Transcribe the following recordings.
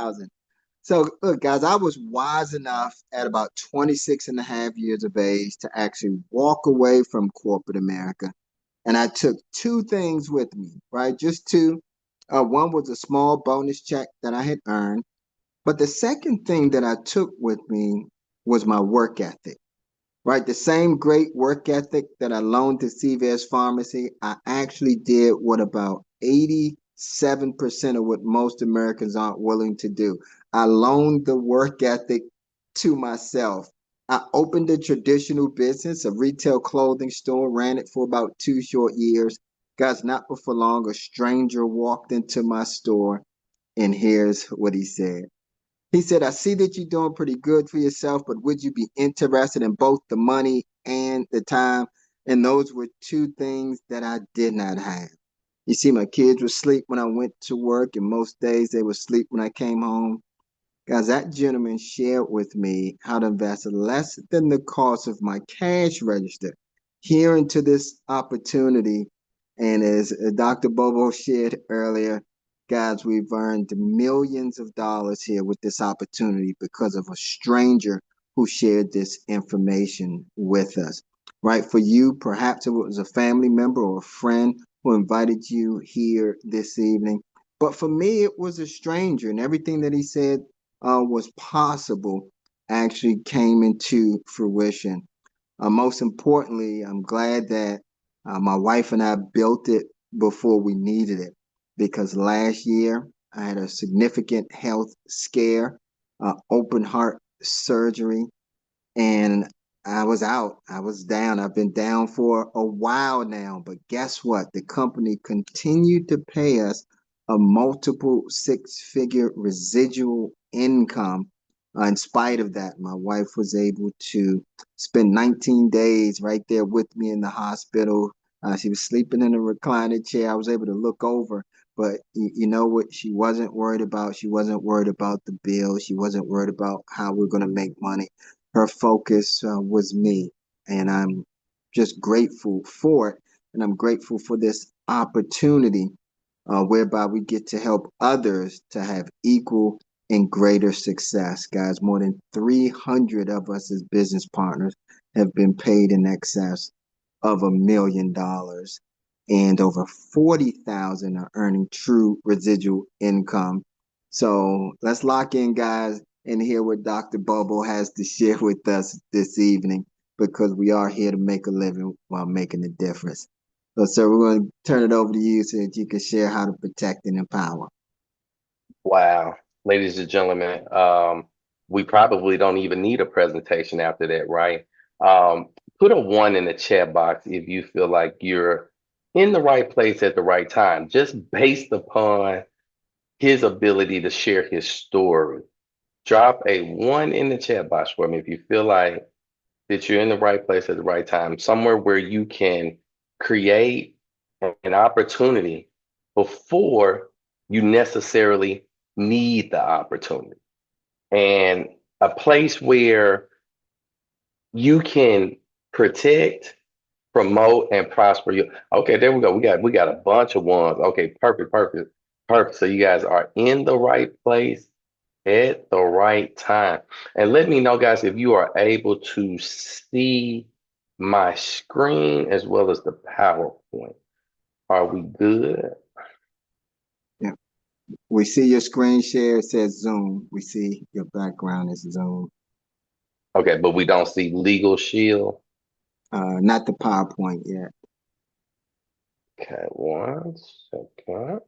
40,000. So look, guys, I was wise enough at about 26 and a half years of age to actually walk away from corporate America. And I took two things with me, right? Just two. One was a small bonus check that I had earned. But the second thing that I took with me was my work ethic, right? The same great work ethic that I loaned to CVS Pharmacy, I actually did what about 87% of what most Americans aren't willing to do. I loaned the work ethic to myself. I opened a traditional business, a retail clothing store, ran it for about 2 short years. Guys, not before long, a stranger walked into my store, and here's what he said. He said, I see that you're doing pretty good for yourself, but would you be interested in both the money and the time? And those were two things that I did not have. You see, my kids would sleep when I went to work, and most days they would sleep when I came home. Guys, that gentleman shared with me how to invest less than the cost of my cash register here into this opportunity. And as Dr. Bobo shared earlier, guys, we've earned millions of dollars here with this opportunity because of a stranger who shared this information with us. Right? For you, perhaps it was a family member or a friend who invited you here this evening. But for me, it was a stranger, and everything that he said was possible actually came into fruition. Most importantly, I'm glad that my wife and I built it before we needed it because last year I had a significant health scare, open heart surgery, and I was out. I was down. I've been down for a while now, but guess what? The company continued to pay us a multiple six-figure residual income. In spite of that, my wife was able to spend 19 days right there with me in the hospital. She was sleeping in a recliner chair. I was able to look over, but you know what? She wasn't worried about. She wasn't worried about the bill. She wasn't worried about how we're going to make money. Her focus was me, and I'm just grateful for it. And I'm grateful for this opportunity whereby we get to help others to have equal and greater success. Guys, more than 300 of us as business partners have been paid in excess of $1 million, and over 40,000 are earning true residual income. So let's lock in, guys, and hear what Dr. Bobo has to share with us this evening, because we are here to make a living while making a difference. So, sir, we're going to turn it over to you so that you can share how to protect and empower. Wow, ladies and gentlemen, we probably don't even need a presentation after that, right? Um, Put a one in the chat box if you feel like you're in the right place at the right time, just based upon his ability to share his story. Drop a one in the chat box for me if you feel like that you're in the right place at the right time, somewhere where you can create an opportunity before you necessarily need the opportunity, and a place where you can protect, promote, and prosper you. Okay, there we go. We got a bunch of ones. Okay, perfect, perfect, perfect. So you guys are in the right place at the right time. And let me know, guys, if you are able to see my screen as well as the PowerPoint. Are we good? Yeah. We see your screen share. It says Zoom. We see your background is Zoom. Okay, but we don't see Legal Shield. Not the PowerPoint yet. Okay, one second.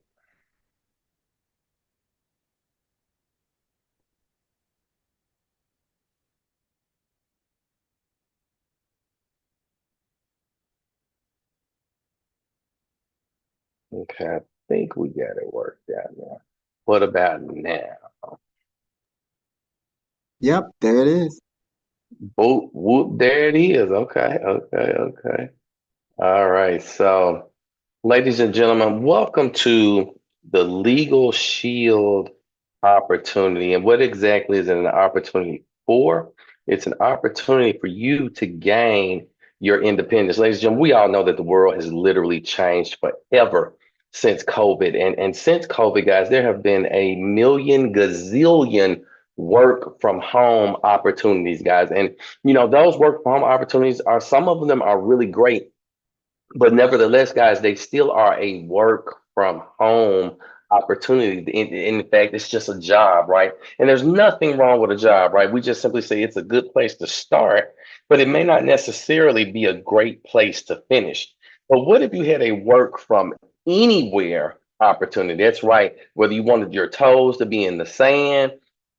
Okay, I think we got it worked out now. What about now? Yep, there it is. Whoop, whoop, there it is. Okay, okay, okay. All right. So, ladies and gentlemen, welcome to the Legal Shield opportunity. And what exactly is it an opportunity for? It's an opportunity for you to gain your independence. Ladies and gentlemen, we all know that the world has literally changed forever since COVID. And since COVID, guys, there have been a million gazillion work from home opportunities, guys. And those work from home opportunities are, some of them are really great, but nevertheless, guys, they still are a work from home opportunity. In fact, it's just a job, right? And there's nothing wrong with a job, right? We just simply say it's a good place to start, but it may not necessarily be a great place to finish. But what if you had a work from anywhere opportunity? That's right. Whether you wanted your toes to be in the sand,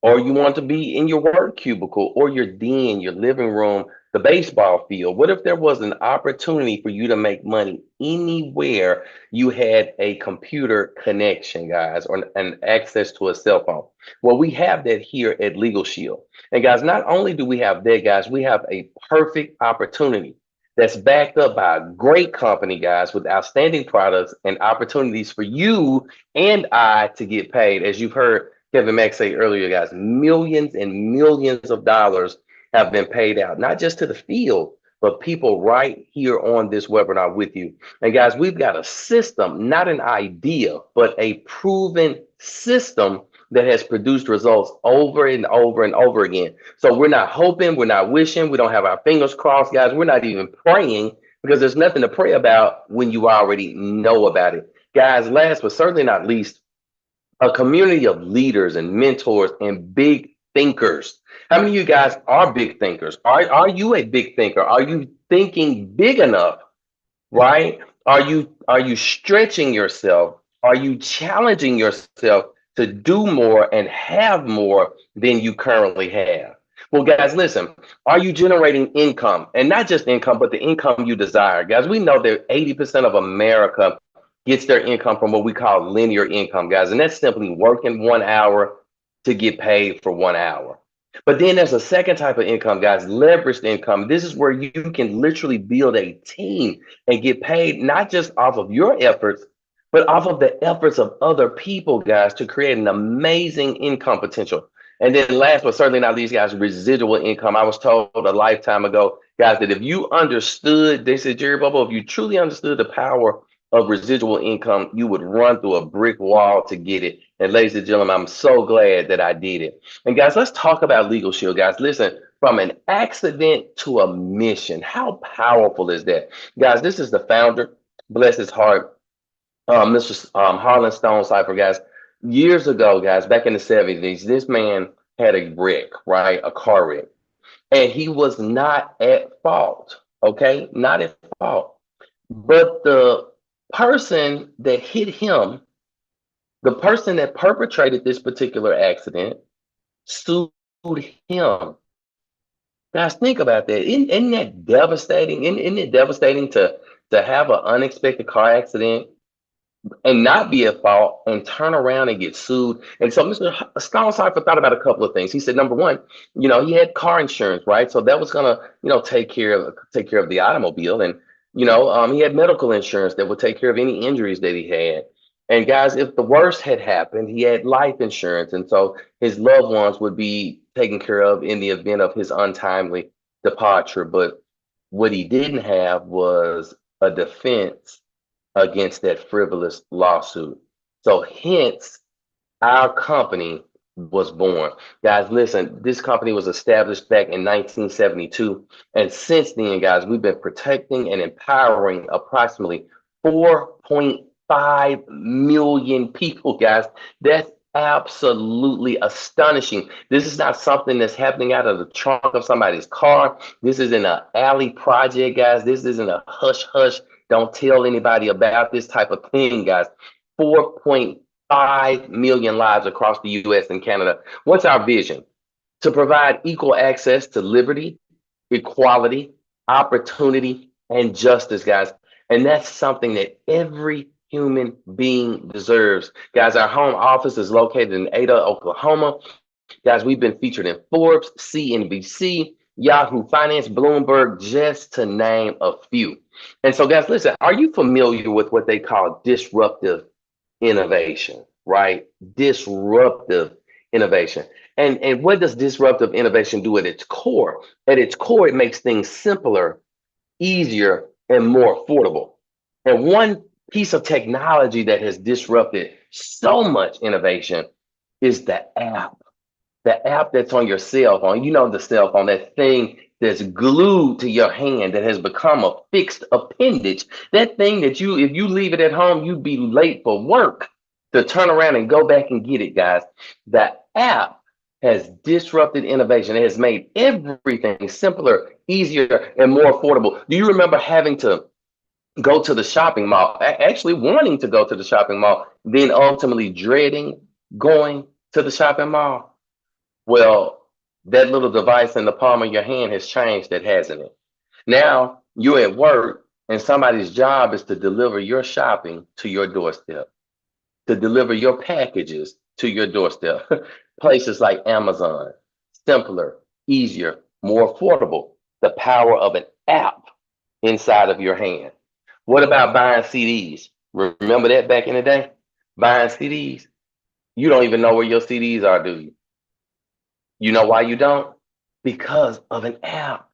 or you want to be in your work cubicle, or your den, your living room, the baseball field. What if there was an opportunity for you to make money anywhere you had a computer connection, guys, or an access to a cell phone? Well, we have that here at Legal Shield. And guys, not only do we have that, guys, we have a perfect opportunity that's backed up by a great company, guys, with outstanding products and opportunities for you and I to get paid. As you've heard Kevin Mack say earlier, guys, millions and millions of dollars have been paid out, not just to the field, but people right here on this webinar with you. And guys, we've got a system, not an idea, but a proven system that has produced results over and over and over again. So we're not hoping, we're not wishing, we don't have our fingers crossed, guys. We're not even praying, because there's nothing to pray about when you already know about it. Guys, last but certainly not least, a community of leaders and mentors and big thinkers. How many of you guys are big thinkers? Are you a big thinker? Are you thinking big enough, right? Are you stretching yourself? Are you challenging yourself to do more and have more than you currently have? Well, guys, listen, are you generating income? And not just income, but the income you desire. Guys, we know that 80% of America gets their income from what we call linear income, guys. And that's simply working 1 hour to get paid for 1 hour. But then there's a second type of income, guys, leveraged income. This is where you can literally build a team and get paid not just off of your efforts, but off of the efforts of other people, guys, to create an amazing income potential. And then last but certainly not least, guys, residual income. I was told a lifetime ago, guys, that if you understood, they said, Jerry Bobo, if you truly understood the power of residual income, you would run through a brick wall to get it. And ladies and gentlemen, I'm so glad that I did it. And guys, let's talk about Legal Shield, guys. Listen, from an accident to a mission, how powerful is that? Guys, this is the founder, bless his heart, Mr. Harlan Stone Cipher, guys. Years ago, guys, back in the 70s, this man had a wreck, right? A car wreck. And he was not at fault, okay? Not at fault. But the person that hit him, the person that perpetrated this particular accident, sued him. Guys, think about that. Isn't that devastating? Isn't it devastating to have an unexpected car accident and not be at fault and turn around and get sued? And so Mr. Stone Cipher thought about a couple of things. He said, number one, he had car insurance, right? So that was gonna, take care of the automobile. And he had medical insurance that would take care of any injuries that he had. And guys, if the worst had happened, he had life insurance. And so his loved ones would be taken care of in the event of his untimely departure. But what he didn't have was a defense against that frivolous lawsuit. So hence our company was born. Guys, listen, this company was established back in 1972. And since then, guys, we've been protecting and empowering approximately 4.5 million people, guys. That's absolutely astonishing. This is not something that's happening out of the trunk of somebody's car. This isn't an alley project, guys. This isn't a hush hush, don't tell anybody about this type of thing, guys. 4.5 million lives across the US and Canada. What's our vision? To provide equal access to liberty, equality, opportunity, and justice, guys. And that's something that every human being deserves. Guys, our home office is located in Ada, Oklahoma. Guys, we've been featured in Forbes, CNBC, Yahoo Finance, Bloomberg, just to name a few. And so, guys, listen, are you familiar with what they call disruptive innovation, right? Disruptive innovation. And what does disruptive innovation do at its core? At its core, it makes things simpler, easier, and more affordable. And one piece of technology that has disrupted so much innovation is the app. The app that's on your cell phone, you know, the cell phone, that thing that's glued to your hand that has become a fixed appendage. That thing that you, if you leave it at home, you'd be late for work to turn around and go back and get it, guys. The app has disrupted innovation. It has made everything simpler, easier, and more affordable. Do you remember having to go to the shopping mall, actually wanting to go to the shopping mall, then ultimately dreading going to the shopping mall? Well, that little device in the palm of your hand has changed that, hasn't it? Now you're at work and somebody's job is to deliver your shopping to your doorstep, to deliver your packages to your doorstep. Places like Amazon, simpler, easier, more affordable. The power of an app inside of your hand. What about buying CDs? Remember that back in the day? Buying CDs? You don't even know where your CDs are, do you? You know why you don't? Because of an app.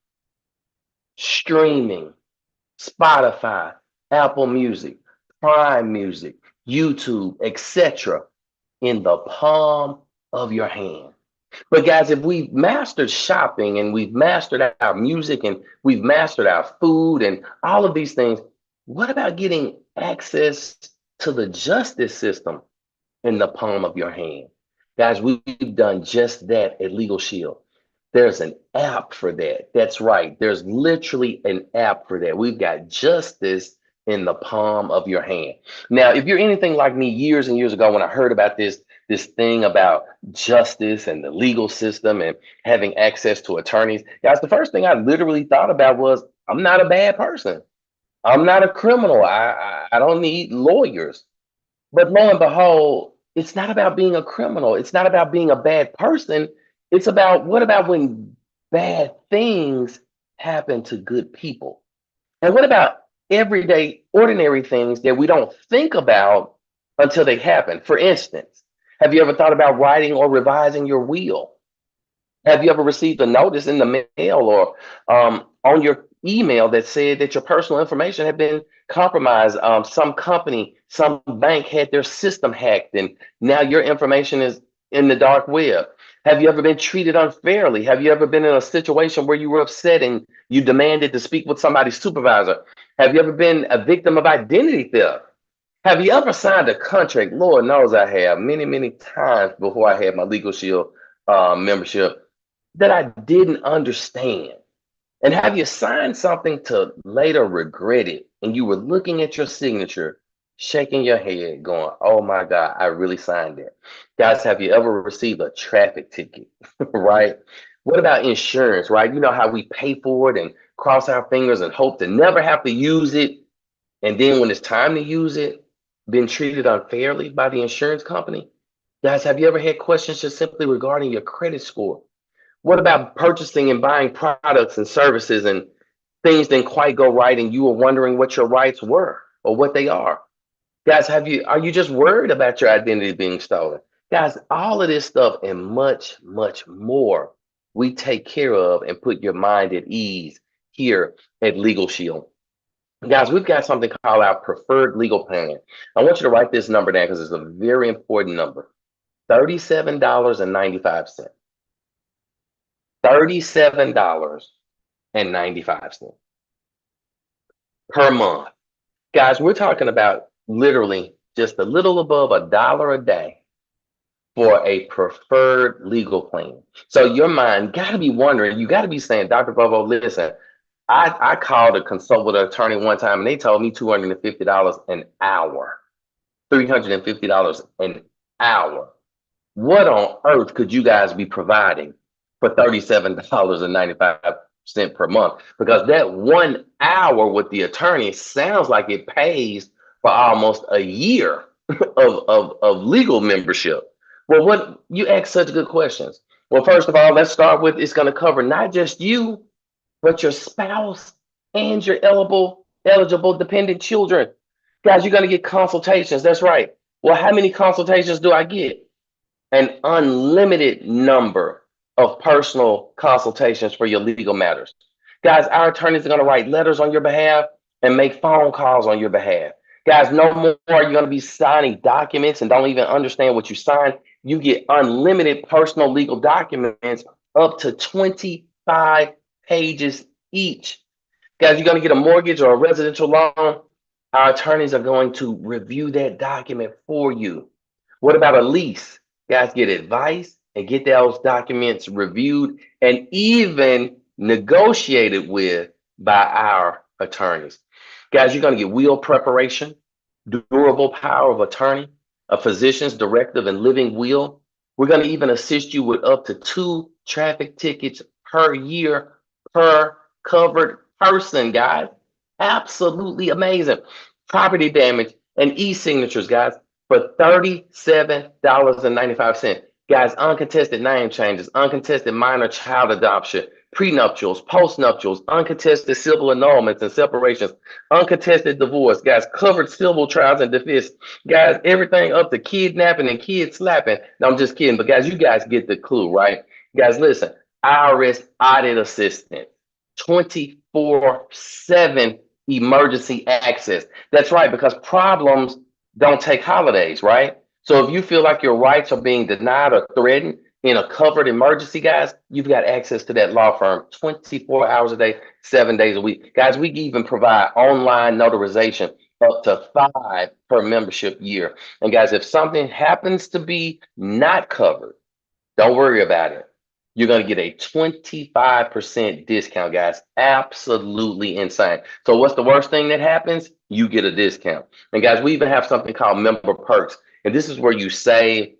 Streaming, Spotify, Apple Music, Prime Music, YouTube, etc. in the palm of your hand. But guys, if we've mastered shopping and we've mastered our music and we've mastered our food and all of these things, what about getting access to the justice system in the palm of your hand? Guys, we've done just that at Legal Shield. There's an app for that. That's right. There's literally an app for that. We've got justice in the palm of your hand. Now, if you're anything like me, years and years ago, when I heard about this thing about justice and the legal system and having access to attorneys, guys, the first thing I literally thought about was, I'm not a bad person. I'm not a criminal. I don't need lawyers. But lo and behold, it's not about being a criminal. It's not about being a bad person. It's about, what about when bad things happen to good people? And what about everyday, ordinary things that we don't think about until they happen? For instance, have you ever thought about writing or revising your will? Have you ever received a notice in the mail or on your email that said that your personal information had been compromised? Some company, some bank had their system hacked, and now your information is in the dark web. Have you ever been treated unfairly? Have you ever been in a situation where you were upset and you demanded to speak with somebody's supervisor? Have you ever been a victim of identity theft? Have you ever signed a contract? Lord knows I have, many, many times before I had my Legal Shield membership, that I didn't understand. And have you signed something to later regret it? And you were looking at your signature, shaking your head, going, oh my God, I really signed it. Guys, have you ever received a traffic ticket? Right? What about insurance, right? You know how we pay for it and cross our fingers and hope to never have to use it. And then when it's time to use it, been treated unfairly by the insurance company? Guys, have you ever had questions just simply regarding your credit score? What about purchasing and buying products and services and things didn't quite go right and you were wondering what your rights were or what they are? Guys, are you just worried about your identity being stolen? Guys, all of this stuff and much, much more we take care of and put your mind at ease here at Legal Shield. Guys, we've got something called our preferred legal plan. I want you to write this number down because it's a very important number. $37.95. $37.95 per month. Guys, we're talking about literally just a little above $1 a day for a preferred legal plan. So your mind got to be wondering, you got to be saying, Dr. Bobo, listen, I called a consult with an attorney one time and they told me $250 an hour, $350 an hour. What on earth could you guys be providing for $37.95 per month? Because that 1 hour with the attorney sounds like it pays for almost a year of legal membership. Well, what you ask such good questions. Well, first of all, let's start with, it's going to cover not just you, but your spouse and your eligible dependent children. Guys, you're going to get consultations. That's right. Well, how many consultations do I get? An unlimited number of personal consultations for your legal matters. Guys, our attorneys are going to write letters on your behalf and make phone calls on your behalf. Guys, no more are you going to be signing documents and don't even understand what you signed. You get unlimited personal legal documents up to 25 pages each. Guys, you're going to get a mortgage or a residential loan. Our attorneys are going to review that document for you. What about a lease? Guys, get advice and get those documents reviewed and even negotiated with by our attorneys. Guys, you're going to get will preparation, durable power of attorney, a physician's directive and living will. We're going to even assist you with up to 2 traffic tickets per year per covered person, guys. Absolutely amazing. Property damage and e-signatures, guys, for $37.95. Guys, uncontested name changes, uncontested minor child adoption, prenuptials, postnuptials, uncontested civil annulments and separations, uncontested divorce, guys, covered civil trials and defense, guys, everything up to kidnapping and kid slapping. No, I'm just kidding, but guys, you guys get the clue, right? Guys, listen, IRS audit assistant, 24/7 emergency access. That's right, because problems don't take holidays, right? So if you feel like your rights are being denied or threatened in a covered emergency, guys, you've got access to that law firm 24 hours a day, 7 days a week. Guys, we even provide online notarization up to 5 per membership year. And guys, if something happens to be not covered, don't worry about it. You're going to get a 25% discount, guys. Absolutely insane. So what's the worst thing that happens? You get a discount. And guys, we even have something called member perks. And this is where you save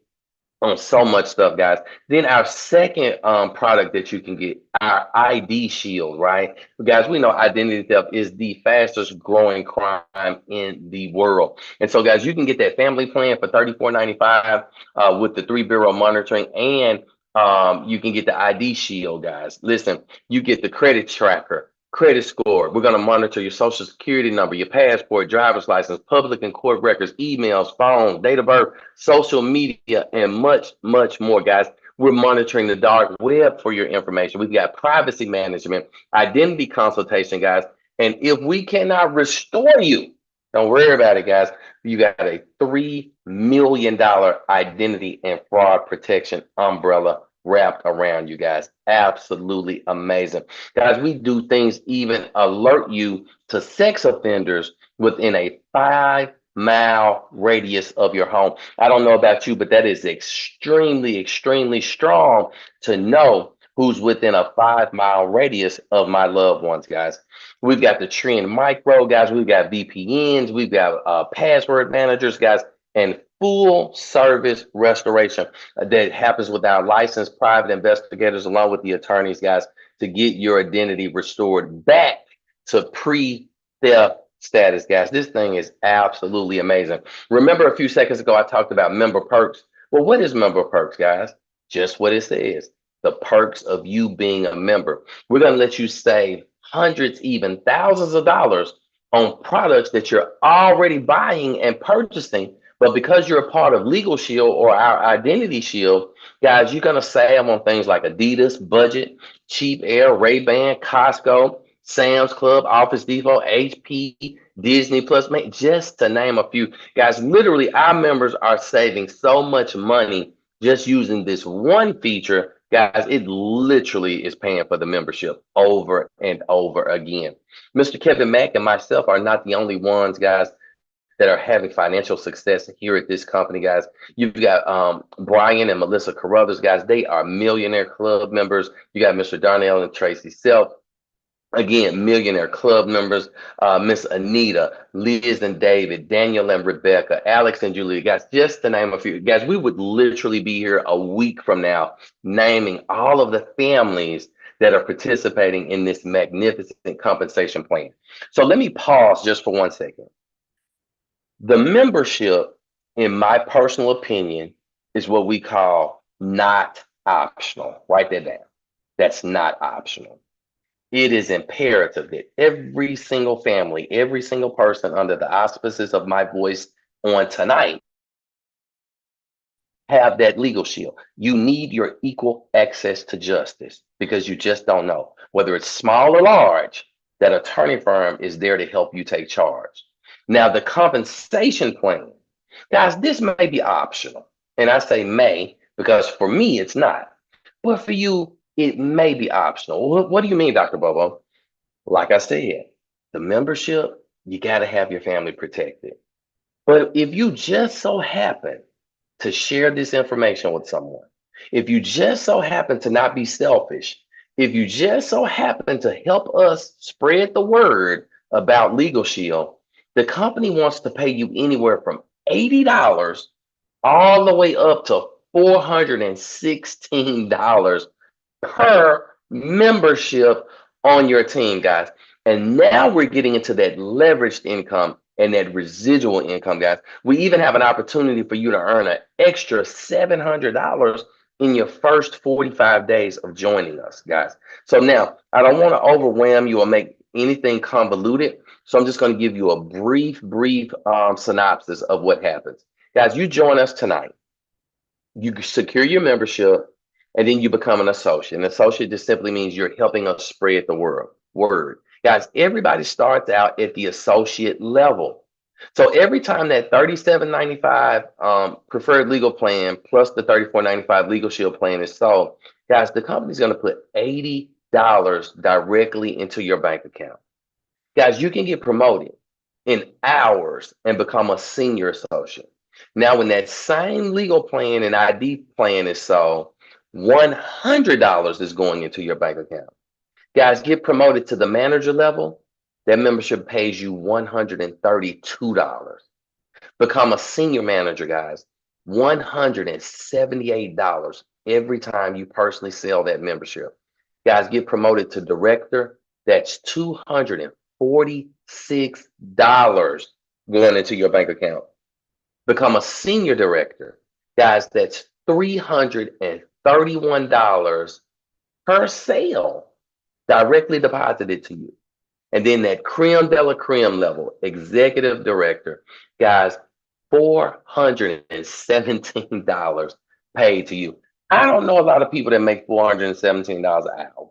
on so much stuff, guys. Then our second product that you can get, our ID Shield, right? Guys, we know identity theft is the fastest growing crime in the world. And so, guys, you can get that family plan for $34.95 with the 3-bureau monitoring, and you can get the ID Shield, guys. Listen, you get the credit tracker, credit score. We're going to monitor your social security number, your passport, driver's license, public and court records, emails, phone, date of birth, social media, and much, much more, guys. We're monitoring the dark web for your information. We've got privacy management, identity consultation, guys. And if we cannot restore you, don't worry about it, guys. You got a $3 million identity and fraud protection umbrella wrapped around you, guys. Absolutely amazing. Guys, we do things even alert you to sex offenders within a 5-mile radius of your home. I don't know about you, but that is extremely, extremely strong to know who's within a 5-mile radius of my loved ones, guys. We've got the Trend Micro, guys. We've got VPNs. We've got password managers, guys, and full service restoration that happens with our licensed private investigators along with the attorneys, guys, to get your identity restored back to pre-theft status, guys. This thing is absolutely amazing. Remember a few seconds ago, I talked about member perks. Well, what is member perks, guys? Just what it says, the perks of you being a member. We're going to let you save hundreds, even thousands of dollars on products that you're already buying and purchasing. But because you're a part of Legal Shield or our Identity Shield, guys, you're going to save on things like Adidas, Budget, Cheap Air, Ray-Ban, Costco, Sam's Club, Office Depot, HP, Disney Plus, just to name a few. Guys, literally, our members are saving so much money just using this one feature. Guys, it literally is paying for the membership over and over again. Mr. Kevin Mack and myself are not the only ones, guys, that are having financial success here at this company, guys. You've got Brian and Melissa Carruthers, guys. They are Millionaire Club members. You got Mr. Darnell and Tracy Self. Again, Millionaire Club members, Miss Anita, Liz and David, Daniel and Rebecca, Alex and Julia, guys, just to name a few. Guys, we would literally be here a week from now naming all of the families that are participating in this magnificent compensation plan. So let me pause just for 1 second. The membership, in my personal opinion, is what we call not optional. Write that down. That's not optional. It is imperative that every single family, every single person under the auspices of my voice on tonight have that legal shield. You need your equal access to justice because you just don't know whether it's small or large. That attorney firm is there to help you take charge. Now, the compensation plan, guys, this may be optional. And I say may because for me, it's not. But for you, it may be optional. What do you mean, Dr. Bobo? Like I said, the membership, you got to have your family protected. But if you just so happen to share this information with someone, if you just so happen to not be selfish, if you just so happen to help us spread the word about Legal Shield, the company wants to pay you anywhere from $80 all the way up to $416 per membership on your team, guys. And now we're getting into that leveraged income and that residual income, guys. We even have an opportunity for you to earn an extra $700 in your first 45 days of joining us, guys. So now I don't want to overwhelm you or make anything convoluted. So I'm just going to give you a brief synopsis of what happens. Guys, you join us tonight. You secure your membership, and then you become an associate. An associate just simply means you're helping us spread the word. Guys, everybody starts out at the associate level. So every time that $37.95 preferred legal plan plus the $34.95 legal shield plan is sold, guys, the company's going to put $80 directly into your bank account. Guys, you can get promoted in hours and become a senior associate. Now, when that same legal plan and ID plan is sold, $100 is going into your bank account. Guys, get promoted to the manager level, that membership pays you $132. Become a senior manager, guys, $178 every time you personally sell that membership. Guys, get promoted to director, that's $246 going into your bank account. Become a senior director, guys, that's $331 per sale directly deposited to you. And then that creme de la creme level, executive director, guys, $417 paid to you. I don't know a lot of people that make $417 an hour.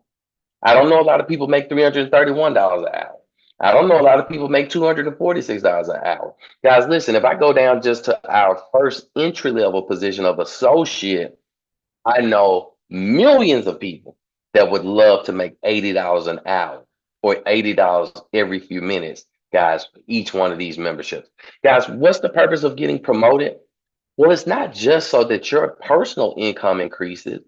I don't know a lot of people make $331 an hour. I don't know a lot of people make $246 an hour. Guys, listen, if I go down just to our first entry level position of associate, I know millions of people that would love to make $80 an hour or $80 every few minutes, guys, for each one of these memberships. Guys, what's the purpose of getting promoted? Well, it's not just so that your personal income increases,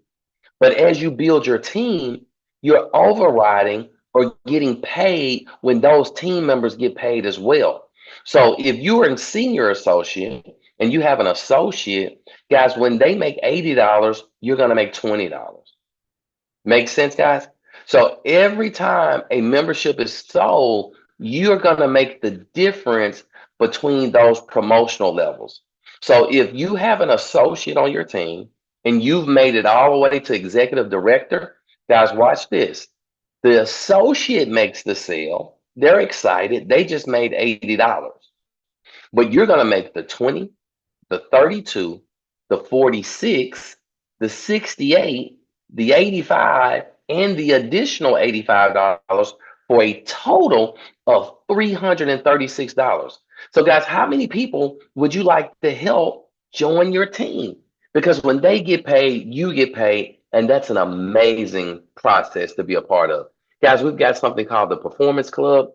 but as you build your team, you're overriding or getting paid when those team members get paid as well. So if you're a senior associate and you have an associate, guys, when they make $80, you're going to make $20. Make sense, guys? So every time a membership is sold, you're going to make the difference between those promotional levels. So if you have an associate on your team and you've made it all the way to executive director, guys, watch this. The associate makes the sale. They're excited. They just made $80. But you're going to make the 20, the 32, the 46, the 68, the 85, and the additional $85 for a total of $336. So, guys, how many people would you like to help join your team? Because when they get paid, you get paid, and that's an amazing process to be a part of. Guys, we've got something called the Performance Club.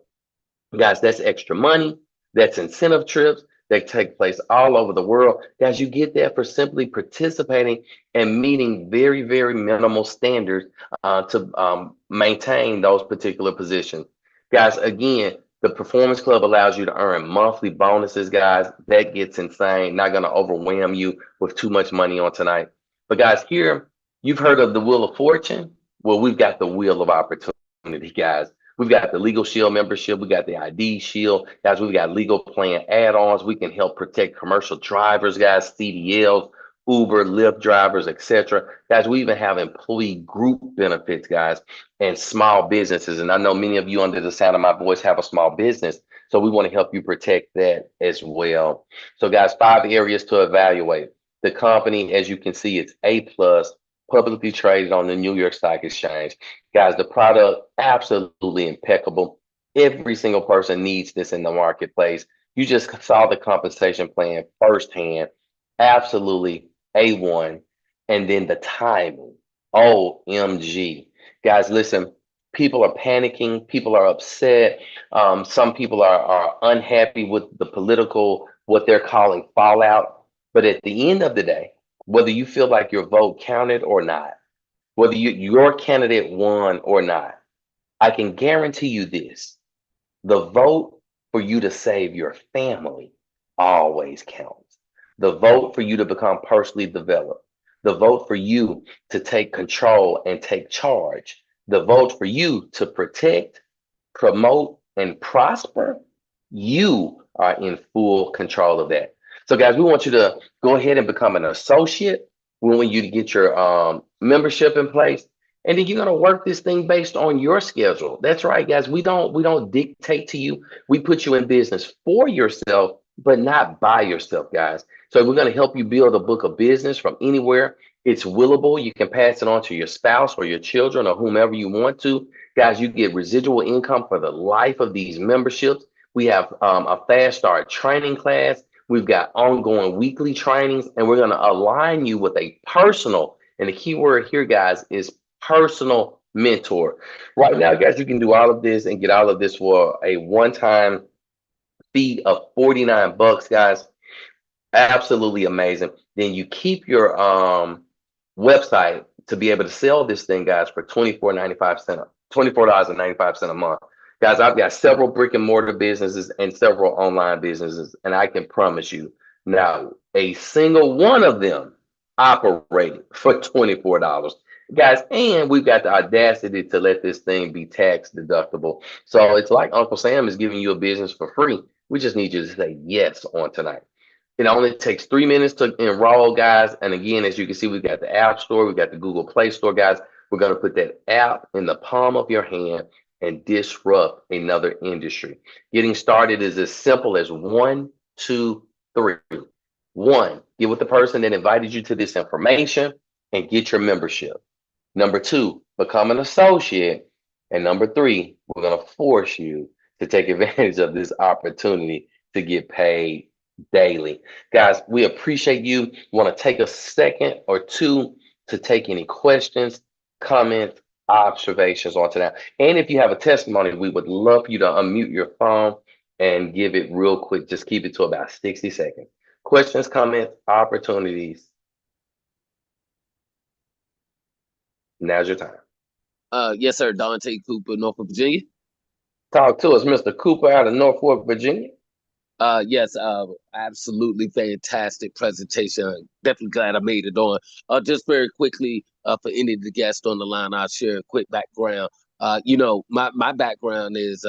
Guys, that's extra money, that's incentive trips that take place all over the world. Guys, you get that for simply participating and meeting very minimal standards to maintain those particular positions. Guys, again, the Performance Club allows you to earn monthly bonuses, guys. That gets insane. Not going to overwhelm you with too much money on tonight. But guys, here, you've heard of the Wheel of Fortune. Well, we've got the Wheel of Opportunity, guys. We've got the Legal Shield membership. We got the ID Shield. Guys, we've got legal plan add-ons. We can help protect commercial drivers, guys, CDLs, Uber, Lyft drivers, etc. Guys, we even have employee group benefits, guys, and small businesses. And I know many of you under the sound of my voice have a small business. So we want to help you protect that as well. So guys, 5 areas to evaluate. The company, as you can see, it's A+, publicly traded on the New York Stock Exchange. Guys, the product, absolutely impeccable. Every single person needs this in the marketplace. You just saw the compensation plan firsthand. Absolutely A1. And then the timing. OMG. Guys, listen, people are panicking, people are upset. Some people are unhappy with the political, what they're calling fallout. But at the end of the day, whether you feel like your vote counted or not, whether your candidate won or not, I can guarantee you this: the vote for you to save your family always counts. The vote for you to become personally developed. The vote for you to take control and take charge. The vote for you to protect, promote, and prosper. You are in full control of that. So, guys, we want you to go ahead and become an associate. We want you to get your membership in place, and then you're gonna work this thing based on your schedule. That's right, guys. We don't dictate to you. We put you in business for yourself, but not by yourself, guys. So we're gonna help you build a book of business from anywhere. It's willable. You can pass it on to your spouse or your children or whomever you want to. Guys, you get residual income for the life of these memberships. We have a fast start training class. We've got ongoing weekly trainings, and we're going to align you with a personal, and the key word here, guys, is personal mentor. Right now, guys, you can do all of this and get all of this for a one-time fee of 49 bucks, guys. Absolutely amazing. Then you keep your website to be able to sell this thing, guys, for $24.95 a month. Guys, I've got several brick and mortar businesses and several online businesses, and I can promise you now a single one of them operate for $24. Guys, and we've got the audacity to let this thing be tax deductible. So it's like Uncle Sam is giving you a business for free. We just need you to say yes on tonight. It only takes 3 minutes to enroll, guys. And again, as you can see, we've got the App Store, we've got the Google Play Store, guys. We're going to put that app in the palm of your hand and disrupt another industry. Getting started is as simple as 1, 2, 3. One, get with the person that invited you to this information and get your membership. Number two, become an associate. And number three, we're going to force you to take advantage of this opportunity to get paid daily. Guys, we appreciate you. Want to take a second or two to take any questions, comments, observations on tonight. And if you have a testimony, we would love for you to unmute your phone and give it real quick. Just keep it to about 60 seconds. Questions, comments, opportunities. Now's your time. Yes, sir. Dante Cooper, Norfolk, Virginia. Talk to us, Mr. Cooper out of Norfolk, Virginia. Yes, absolutely fantastic presentation. Definitely glad I made it on. Just very quickly, for any of the guests on the line, I'll share a quick background. My background is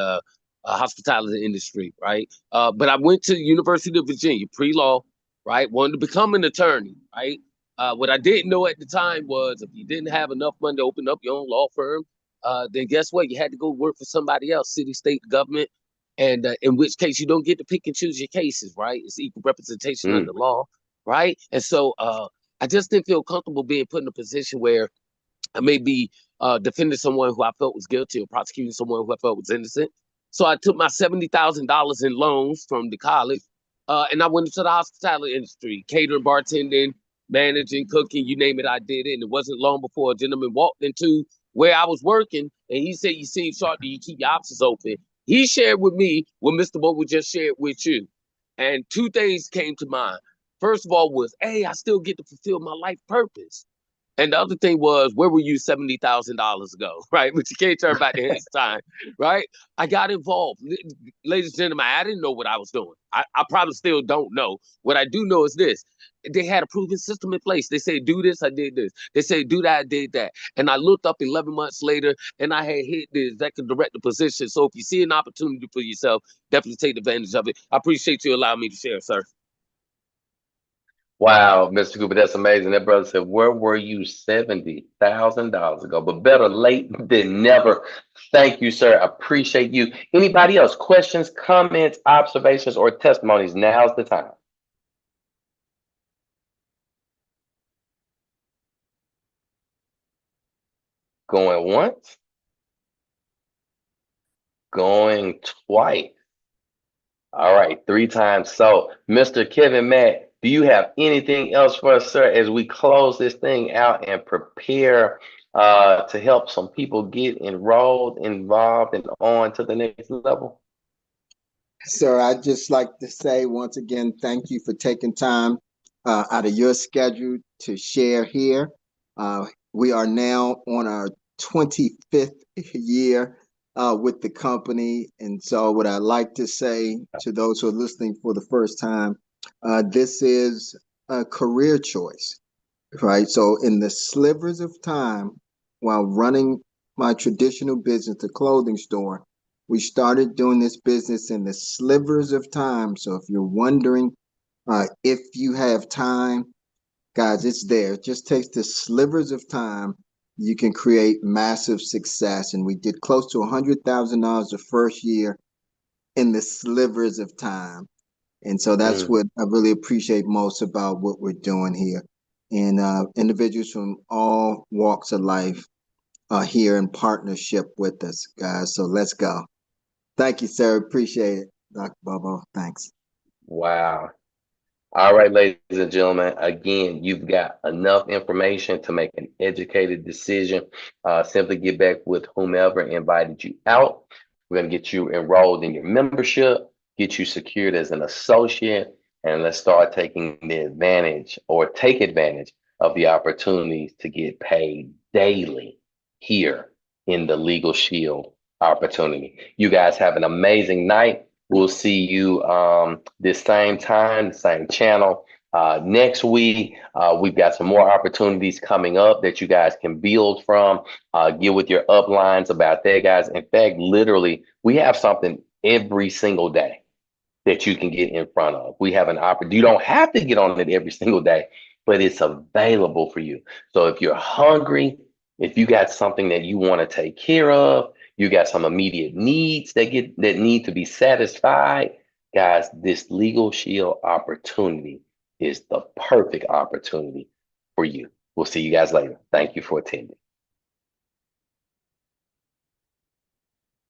hospitality industry, right? But I went to the University of Virginia, pre-law, right? Wanted to become an attorney, right? What I didn't know at the time was if you didn't have enough money to open up your own law firm, then guess what? You had to go work for somebody else, city, state, government. And in which case you don't get to pick and choose your cases, right? It's equal representation under law, right? And so I just didn't feel comfortable being put in a position where I may be defending someone who I felt was guilty or prosecuting someone who I felt was innocent. So I took my $70,000 in loans from the college, and I went into the hospitality industry, catering, bartending, managing, cooking, you name it, I did it. And it wasn't long before a gentleman walked into where I was working, and he said, "You seem sharp. Do you keep your options open?" He shared with me what Mr. Bogle just shared with you. And two things came to mind. First of all was, hey, I still get to fulfill my life purpose. And the other thing was, where were you $70,000 ago, right? But you can't turn back the hands time, right? I got involved. Ladies and gentlemen, I didn't know what I was doing. I probably still don't know. What I do know is this. They had a proven system in place. They say, do this, I did this. They say, do that, I did that. And I looked up 11 months later, and I had hit the executive director position. So if you see an opportunity for yourself, definitely take advantage of it. I appreciate you allowing me to share, sir. Wow, Mr. Cooper, that's amazing. That brother said, "Where were you $70,000 ago?" But better late than never. Thank you, sir. Appreciate you. Anybody else? Questions, comments, observations, or testimonies? Now's the time. Going once, going twice. All right, 3 times. So, Mr. Kevin Mack, do you have anything else for us, sir, as we close this thing out and prepare to help some people get enrolled, involved, and on to the next level? Sir, I'd just like to say once again, thank you for taking time out of your schedule to share here. We are now on our 25th year with the company. And so, what I'd like to say to those who are listening for the first time, this is a career choice, right? So, in the slivers of time while running my traditional business, the clothing store, we started doing this business in the slivers of time. So if you're wondering if you have time, guys, it's there. It just takes the slivers of time. You can create massive success. And we did close to $100,000 the first year in the slivers of time. And so that's Mm. what I really appreciate most about what we're doing here. And individuals from all walks of life are here in partnership with us, guys. So let's go. Thank you, sir. Appreciate it, Dr. Bobo. Thanks. Wow. All right, ladies and gentlemen, again, you've got enough information to make an educated decision. Simply get back with whomever invited you out. We're going to get you enrolled in your membership, get you secured as an associate, and let's start taking the advantage or take advantage of the opportunities to get paid daily here in the Legal Shield opportunity. You guys have an amazing night. We'll see you this same time, same channel. Next week, we've got some more opportunities coming up that you guys can build from. Get with your uplines about that, guys. In fact, literally, we have something every single day that you can get in front of. We have an opportunity. You don't have to get on it every single day, but it's available for you. So if you're hungry, if you got something that you want to take care of, you got some immediate needs that need to be satisfied, guys, this Legal Shield opportunity is the perfect opportunity for you. We'll see you guys later. Thank you for attending.